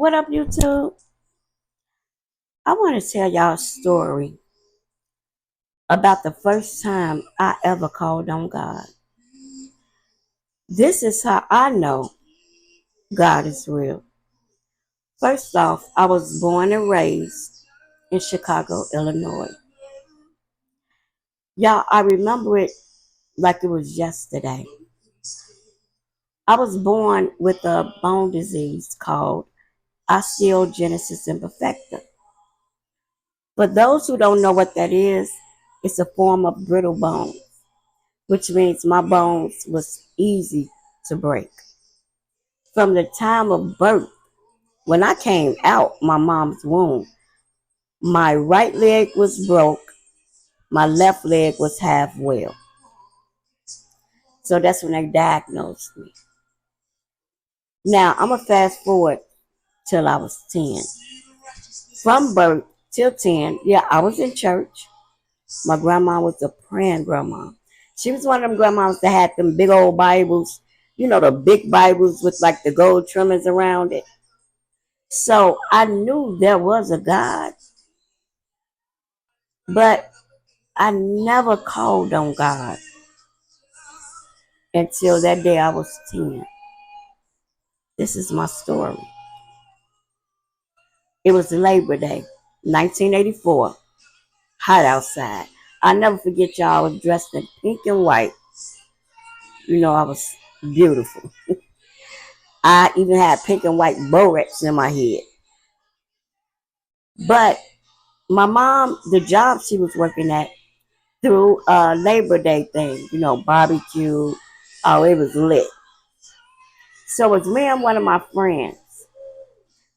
What up, YouTube? I want to tell y'all a story about the first time I ever called on God. This is how I know God is real. First off, I was born and raised in Chicago, Illinois. Y'all, I remember it like it was yesterday. I was born with a bone disease called Osteogenesis Imperfecta. For those who don't know what that is, it's a form of brittle bone, which means my bones was easy to break. From the time of birth, when I came out my mom's womb, my right leg was broke, my left leg was half well. So that's when they diagnosed me. Now I'm gonna fast forward till I was 10. From birth till 10, yeah, I was in church. My grandma was a praying grandma. She was one of them grandmas that had them big old Bibles, the big Bibles with like the gold trimmings around it. So I knew there was a God, but I never called on God until that day I was 10. This is my story. It was Labor Day, 1984, hot outside. I never forget y'all, I was dressed in pink and white. I was beautiful. I even had pink and white barrettes in my head. But my mom, the job she was working at, through a Labor Day thing, barbecue. Oh, it was lit. So it was me and one of my friends.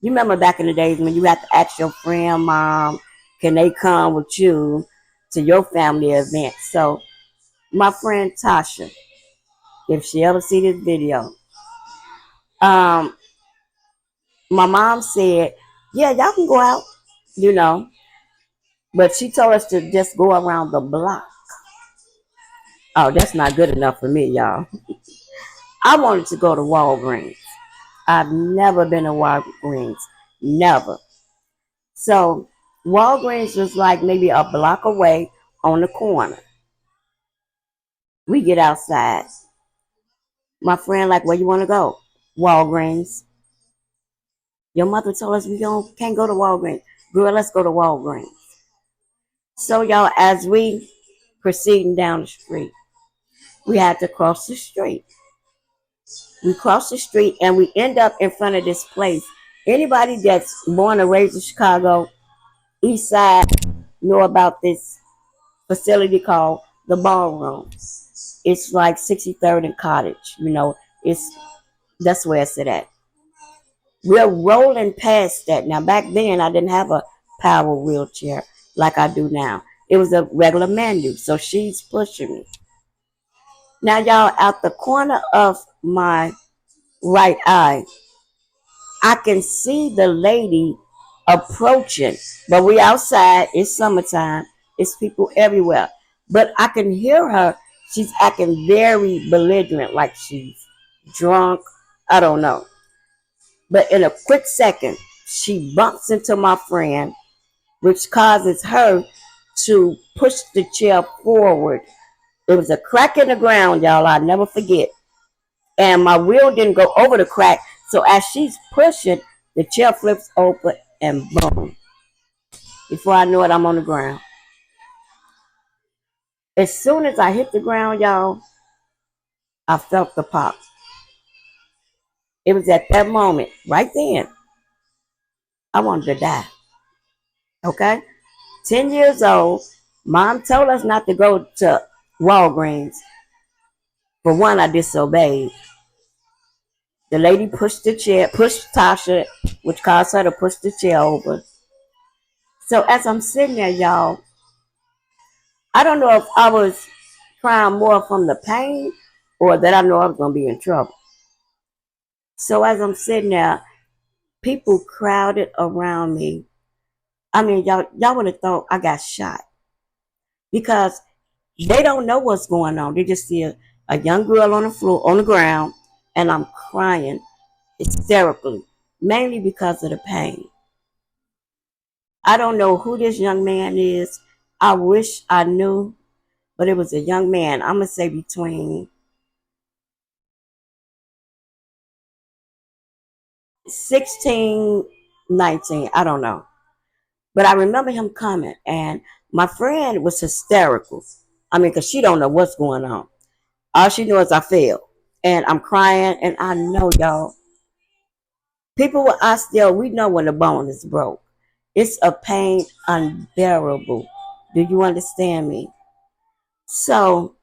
You remember back in the days when you had to ask your friend, mom, can they come with you to your family event? So my friend Tasha, if she ever see this video, um, my mom said, yeah, y'all can go out, you know, but she told us to just go around the block. Oh, that's not good enough for me, y'all. I wanted to go to Walgreens. I've never been to Walgreens. Never. So Walgreens was like maybe a block away on the corner. We get outside. My friend like, where you want to go? Walgreens. Your mother told us can't go to Walgreens. Girl, let's go to Walgreens. So y'all, as we proceeding down the street, we had to cross the street. We cross the street and we end up in front of this place. Anybody that's born and raised in Chicago, East Side, know about this facility called the Ballroom. It's like 63rd and Cottage. That's where it's at. We're rolling past that. Now, back then, I didn't have a power wheelchair like I do now. It was a regular manual, so she's pushing me. Now, y'all, out the corner of my right eye, I can see the lady approaching, but we outside. It's summertime. It's people everywhere. But I can hear her. She's acting very belligerent, like she's drunk. I don't know. But in a quick second, she bumps into my friend, which causes her to push the chair forward. It was a crack in the ground, y'all. I'll never forget. And my wheel didn't go over the crack. So as she's pushing, the chair flips open and boom. Before I know it, I'm on the ground. As soon as I hit the ground, y'all, I felt the pop. It was at that moment, right then, I wanted to die. Okay? 10 years old, mom told us not to go to Walgreens. For one, I disobeyed. The lady pushed Tasha, which caused her to push the chair over. So as I'm sitting there, y'all, I don't know if I was crying more from the pain or that I know I was going to be in trouble. So as I'm sitting there, people crowded around me. I mean, y'all would have thought I got shot because they don't know what's going on. They just see a young girl on the floor, on the ground, and I'm crying hysterically. mainly because of the pain. I don't know who this young man is. I wish I knew, but it was a young man. I'm going to say between 16, 19. I don't know. But I remember him coming, and my friend was hysterical. I mean, because she don't know what's going on. All she knows is I fell, and I'm crying, and I know, y'all, people with osteo, we know when the bone is broke. It's a pain unbearable. Do you understand me? So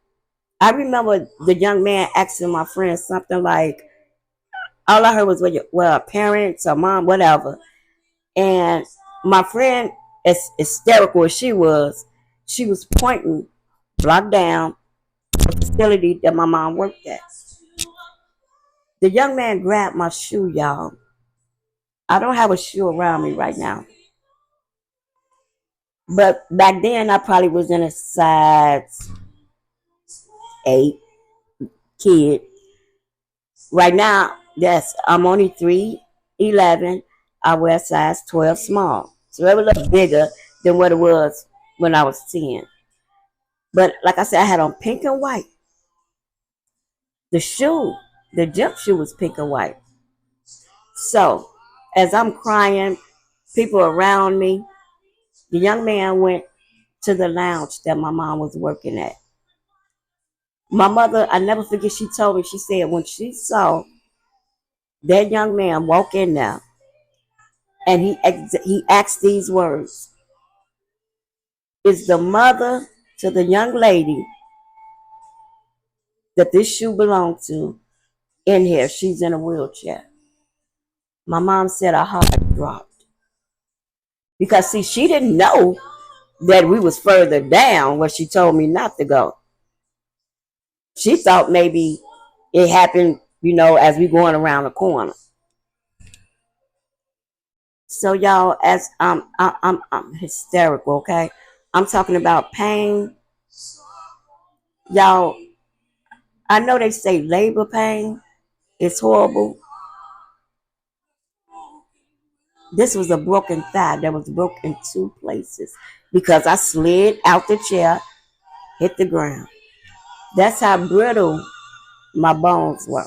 I remember the young man asking my friend something like, all I heard was, well, parents or mom, whatever. And my friend, as hysterical as she was pointing, block down, the facility that my mom worked at. The young man grabbed my shoe, y'all. I don't have a shoe around me right now. But back then, I probably was in a size 8 kid. Right now, yes, I'm only 3'11". I wear size 12 small. So it was a little bigger than what it was when I was 10. But like I said, I had on pink and white. The shoe, the jump shoe was pink and white. So as I'm crying, people around me, the young man went to the lounge that my mom was working at. My mother, I never forget, she told me, she said when she saw that young man walk in there and he asked these words, is the mother to the young lady that this shoe belonged to in here? She's in a wheelchair. My mom said her heart dropped. Because see, she didn't know that we was further down where she told me not to go. She thought maybe it happened, as we going around the corner. So y'all, as I'm hysterical, okay? I'm talking about pain. Y'all, I know they say labor pain is horrible. This was a broken thigh that was broke in 2 places because I slid out the chair, hit the ground. That's how brittle my bones were.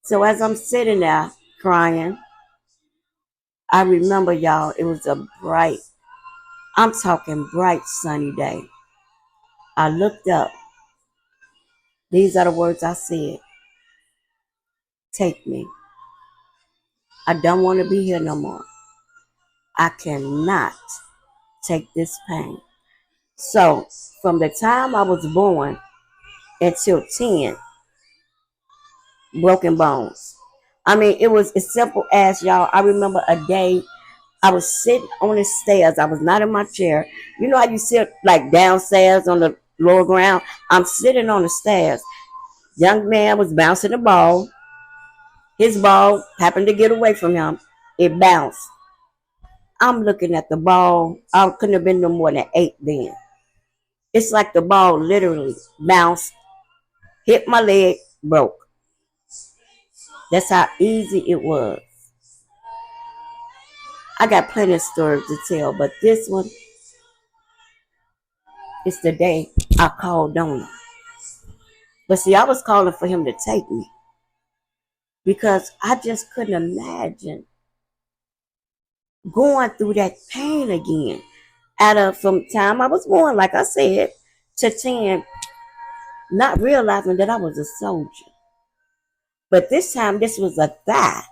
So as I'm sitting there crying, I remember, y'all, it was a bright, I'm talking bright sunny day. I looked up. These are the words I said. Take me. I don't want to be here no more. I cannot take this pain. So from the time I was born until 10, broken bones. I mean, it was as simple as, y'all, I remember a day I was sitting on the stairs. I was not in my chair. You know how you sit like downstairs on the lower ground? I'm sitting on the stairs. Young man was bouncing the ball. His ball happened to get away from him. It bounced. I'm looking at the ball. I couldn't have been no more than 8 then. It's like the ball literally bounced, hit my leg, broke. That's how easy it was. I got plenty of stories to tell, but this one is the day I called on him. But see, I was calling for him to take me because I just couldn't imagine going through that pain again. From time I was born, like I said, to 10, not realizing that I was a soldier. But this time, this was a thigh.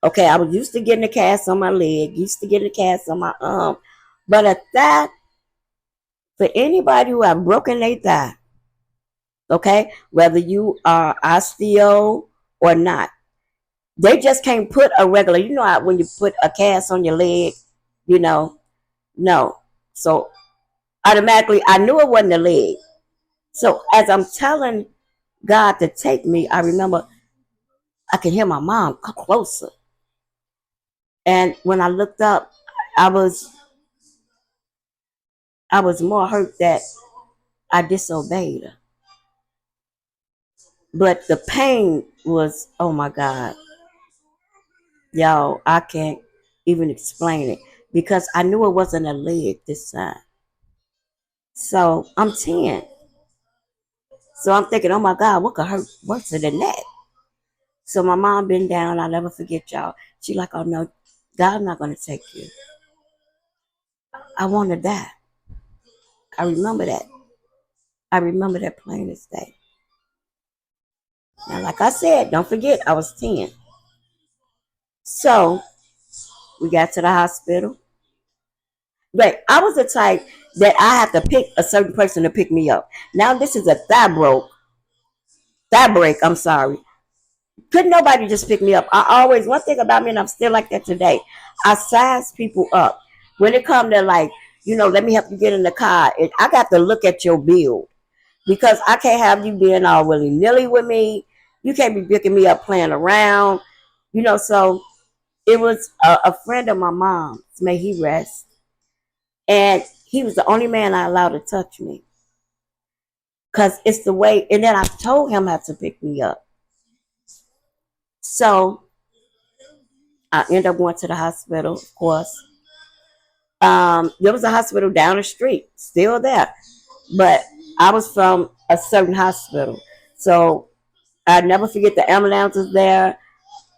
Okay, I was used to getting a cast on my leg, used to getting a cast on my arm. But a thigh, for anybody who have broken their thigh, okay, whether you are osteo or not, they just can't put a regular, how when you put a cast on your leg, you know, no. So automatically, I knew it wasn't the leg. So as I'm telling God to take me, I remember I could hear my mom come closer. And when I looked up, I was I was more hurt that I disobeyed her. But the pain was, oh my God. Y'all, I can't even explain it because I knew it wasn't a leg this time. So I'm 10. So I'm thinking, oh my God, what could hurt worse than that? So my mom been down. I'll never forget y'all. She like, oh no, God's not going to take you. I want to die. I remember that. I remember that plain as day. Now, like I said, don't forget, I was 10. So we got to the hospital. But I was the type that I had to pick a certain person to pick me up. Now this is a thigh break, I'm sorry. Couldn't nobody just pick me up. I always, one thing about me, and I'm still like that today, I size people up. When it come to like, let me help you get in the car, I got to look at your build because I can't have you being all willy-nilly with me. You can't be picking me up playing around. So it was a friend of my mom's, may he rest, and he was the only man I allowed to touch me because it's the way, and then I told him how to pick me up. So I ended up going to the hospital, of course. There was a hospital down the street, still there, but I was from a certain hospital. So I never forget the ambulance was there.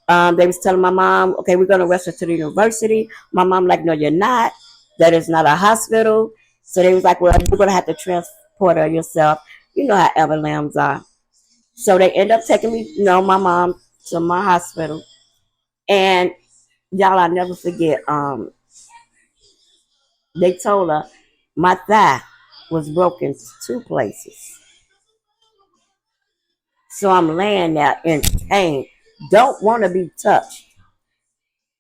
They was telling my mom, okay, we're going to rush her to the university. My mom like, no, you're not. That is not a hospital. So they was like, well, you're going to have to transport her yourself. You know how ambulances are. So they end up taking me, my mom to my hospital. And y'all, I never forget, they told her my thigh was broken 2 places. So I'm laying there in pain. Don't want to be touched.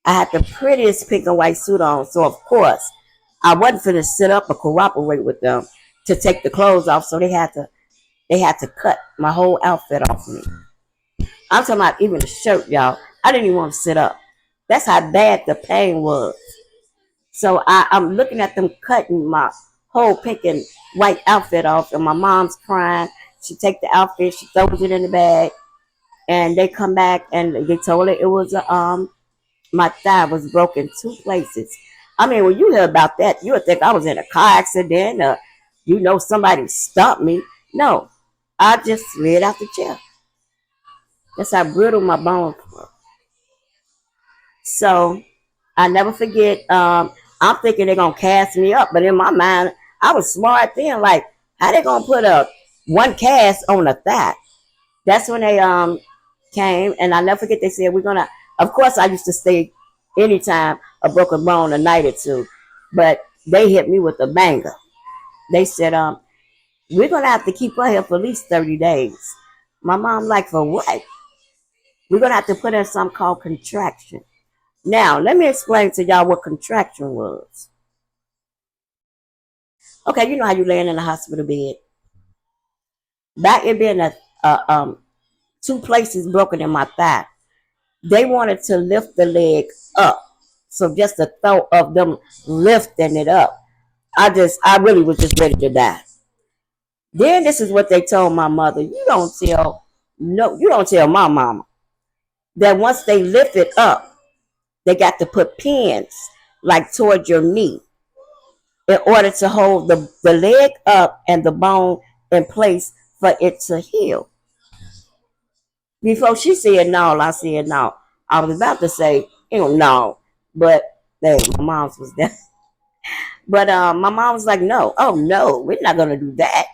I had the prettiest pink and white suit on. So of course, I wasn't finna sit up or cooperate with them to take the clothes off. So they had to cut my whole outfit off me. I'm talking about even the shirt, y'all. I didn't even want to sit up. That's how bad the pain was. So I'm looking at them cutting my whole pink and white outfit off, and my mom's crying. She take the outfit, she throws it in the bag, and they come back and they told her it was my thigh was broken 2 places. I mean, when you hear about that, you would think I was in a car accident or somebody stumped me. No, I just slid out the chair. That's how brittle my bones were. So I never forget. I'm thinking they're gonna cast me up, but in my mind, I was smart then. Like, how they gonna put a one cast on a thigh? That's when they came, and I never forget. They said we're gonna. Of course, I used to stay anytime a broken bone a night or two, but they hit me with a banger. They said we're gonna have to keep her here for at least 30 days. My mom like, for what? We're gonna have to put in something called contraction. Now, let me explain to y'all what contraction was. Okay, you know how you laying in a hospital bed. Back it being 2 places broken in my thigh. They wanted to lift the leg up. So just the thought of them lifting it up, I really was just ready to die. Then this is what they told my mother. You don't tell my mama that once they lift it up, they got to put pins like toward your knee in order to hold the leg up and the bone in place for it to heal. Before she said no, I said no. I was about to say, no, but hey, my mom's was there. But my mom was like, no, oh no, we're not gonna do that.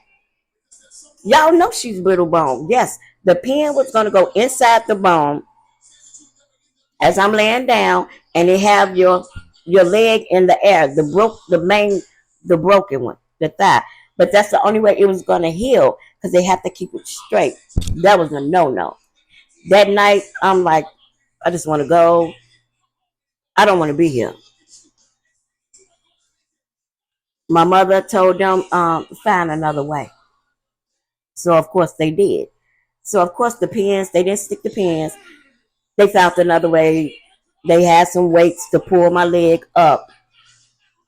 Y'all know she's brittle bone. Yes, the pin was gonna go inside the bone as I'm laying down, and it have your leg in the air, the broken one, the thigh. But that's the only way it was gonna heal because they have to keep it straight. That was a no. That night, I'm like, I just want to go. I don't want to be here. My mother told them, find another way. So of course they did. So of course the pins, they didn't stick the pins. They found another way. They had some weights to pull my leg up,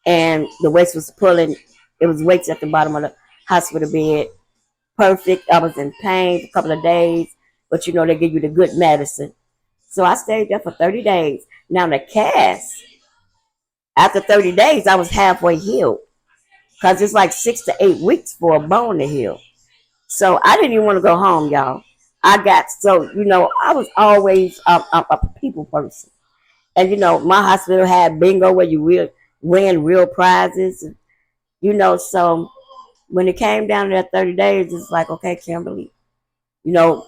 and the weights was pulling. It was weights at the bottom of the hospital bed. Perfect. I was in pain for a couple of days, but they give you the good medicine. So I stayed there for 30 days. Now the cast, after 30 days, I was halfway healed. Because it's like 6 to 8 weeks for a bone to heal. So I didn't even want to go home, y'all. I got so I was always a people person, and my hospital had bingo where you win real prizes, So when it came down to that 30 days, it's like, okay, Kimberly,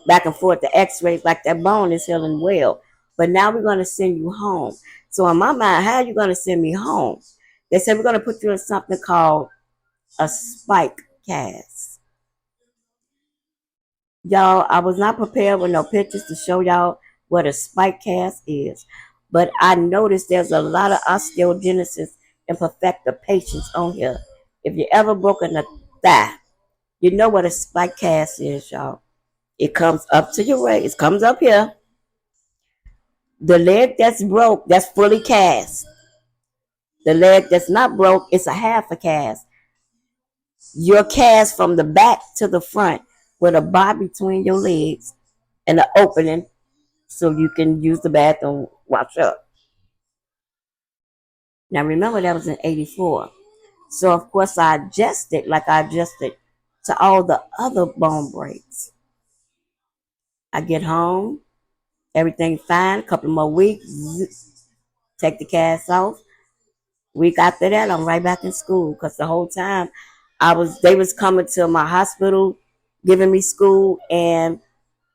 back and forth the X-rays, like that bone is healing well, but now we're gonna send you home. So in my mind, how are you gonna send me home? They said we're gonna put you in something called a spike cast. Y'all, I was not prepared with no pictures to show y'all what a spike cast is. But I noticed there's a lot of osteogenesis imperfecta patients on here. If you ever broken a thigh, you know what a spike cast is, y'all. It comes up to your waist. It comes up here. The leg that's broke, that's fully cast. The leg that's not broke, it's a half a cast. You're cast from the back to the front with a bar between your legs and an opening so you can use the bathroom, wash up. Now remember that was in 84. So of course I adjusted like I adjusted to all the other bone breaks. I get home, everything fine, a couple more weeks, take the cast off. Week after that, I'm right back in school because the whole time they was coming to my hospital, giving me school and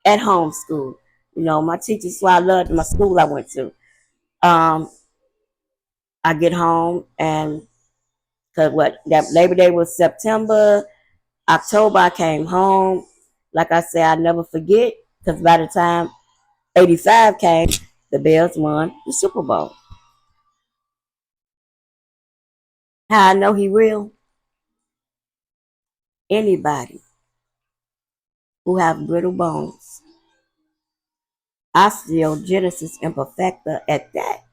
at home school. My teachers, so I loved my school I went to. Um, I get home and because that Labor Day was September, October I came home. Like I said, I never forget because by the time 85 came, the Bears won the Super Bowl. How I know he real? Anybody who have brittle bones, osteogenesis imperfecta at that,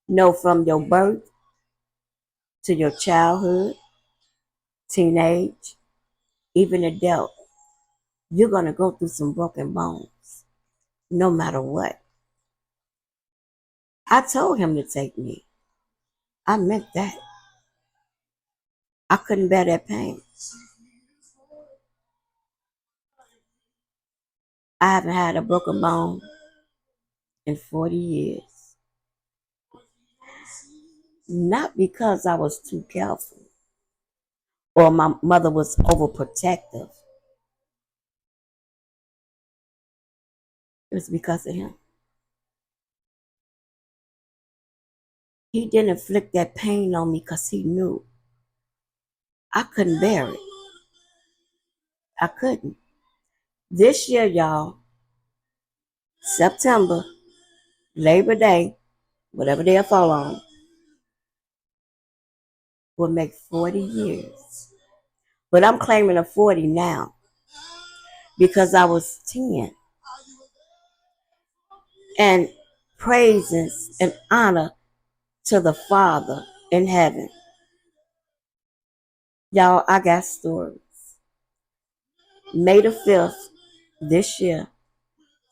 know from your birth to your childhood, teenage, even adult, you're gonna go through some broken bones, no matter what. I told him to take me. I meant that. I couldn't bear that pain. I haven't had a broken bone in 40 years. Not because I was too careful or my mother was overprotective. It was because of him. He didn't inflict that pain on me because he knew I couldn't bear it. I couldn't. This year, y'all, September, Labor Day, whatever day I fall on, will make 40 years. But I'm claiming a 40 now because I was 10. And praises and honor to the Father in heaven. Y'all, I got stories. May the 5th, this year,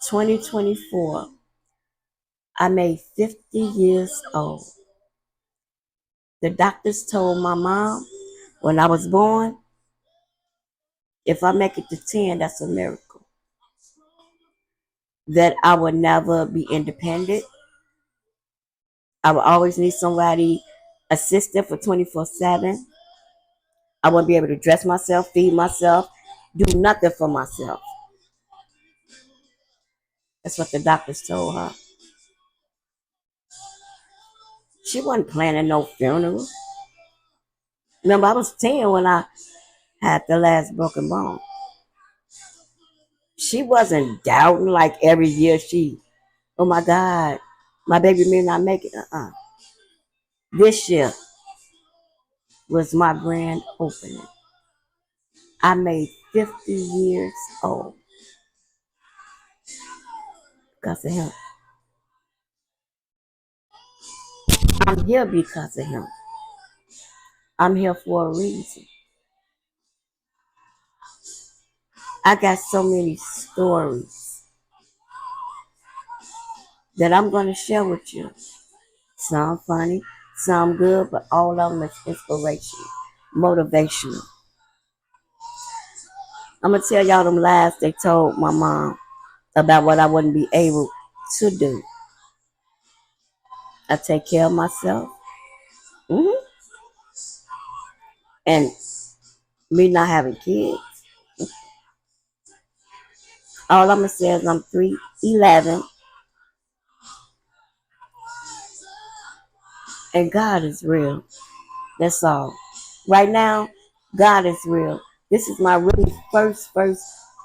2024, I made 50 years old. The doctors told my mom when I was born, if I make it to 10, that's a miracle. That I would never be independent. I would always need somebody assistant for 24/7. I wouldn't be able to dress myself, feed myself, do nothing for myself. That's what the doctors told her. She wasn't planning no funeral. Remember, I was 10 when I had the last broken bone. She wasn't doubting like every year oh my God, my baby may not make it. This year was my grand opening. I made 50 years old because of him. I'm here because of him. I'm here for a reason. I got so many stories that I'm going to share with you. Some funny, some good, but all of them is inspiration, motivational. I'm going to tell y'all them lies they told my mom about what I wouldn't be able to do. I take care of myself. hmm And me not having kids. All I'm going to say is I'm 3'11", and God is real. That's all. Right now, God is real. This is my really first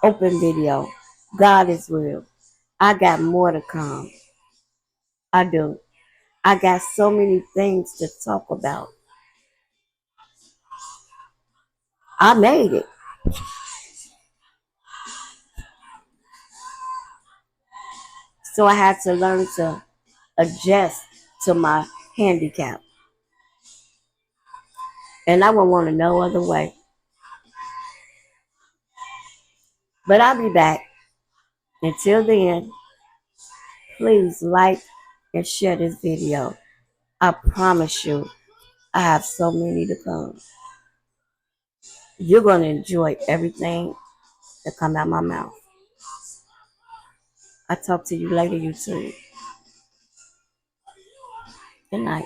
open video. God is real. I got more to come. I do. I got so many things to talk about. I made it. So I had to learn to adjust to my handicap. And I wouldn't want to no other way. But I'll be back. Until then, please like and share this video. I promise you, I have so many to come. You're going to enjoy everything that come out my mouth. I talk to you later, YouTube. Good night.